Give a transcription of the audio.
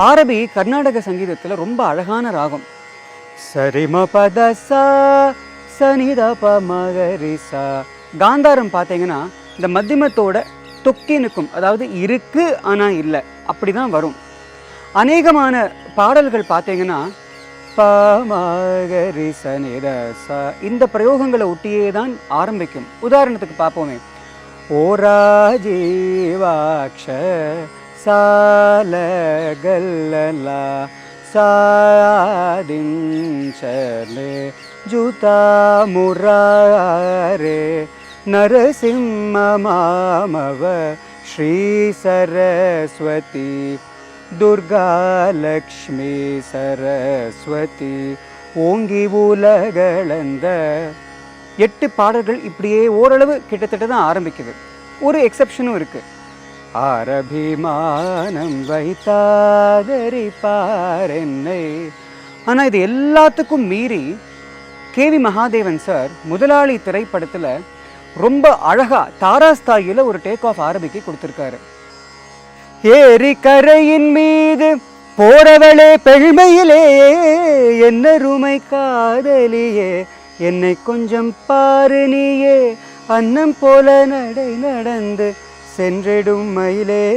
ஆரபி கர்நாடக சங்கீதத்தில் ரொம்ப அழகான ராகம். சரிம பத சா சனித ப மகரிசா. காந்தாரம் பார்த்தீங்கன்னா இந்த மத்தியமத்தோட தொக்கி நிற்கும், அதாவது இருக்கு ஆனால் இல்லை, அப்படி தான் வரும். அநேகமான பாடல்கள் பார்த்தீங்கன்னா ப மகரிச நிரசா இந்த பிரயோகங்களை ஒட்டியே தான் ஆரம்பிக்கும். உதாரணத்துக்கு பார்ப்போமே, ஓ ராஜீவாக்ஷ சாலகல்லலா சாதிஞ்சலே ஜூதா முராரே நரசிம்ம மாமவ ஸ்ரீ சரஸ்வதி துர்கா லக்ஷ்மி சரஸ்வதி ஓங்கி உலகளந்த 8 பாடல்கள் இப்படியே ஓரளவு கிட்டத்தட்ட தான் ஆரம்பிக்குது. ஒரு எக்ஸப்ஷனும் இருக்கு. ஆரபிமானம் வைத்தாதரி பாரென்னை. ஆனால் இது எல்லாத்துக்கும் மீறி கேவி மகாதேவன் சார் முதலாளி திரைப்படத்தில் ரொம்ப அழகா தாராஸ்தாயில ஒரு டேக் ஆஃப் ஆரபிக்கு கொடுத்துருக்காரு. ஏரி கரையின் மீது போறவளே பெண்மையிலே என்னருமை காதலியே என்னை கொஞ்சம் பாரு நீயே அன்னம் போல நடை நடந்து சென்றிடும் மயிலே.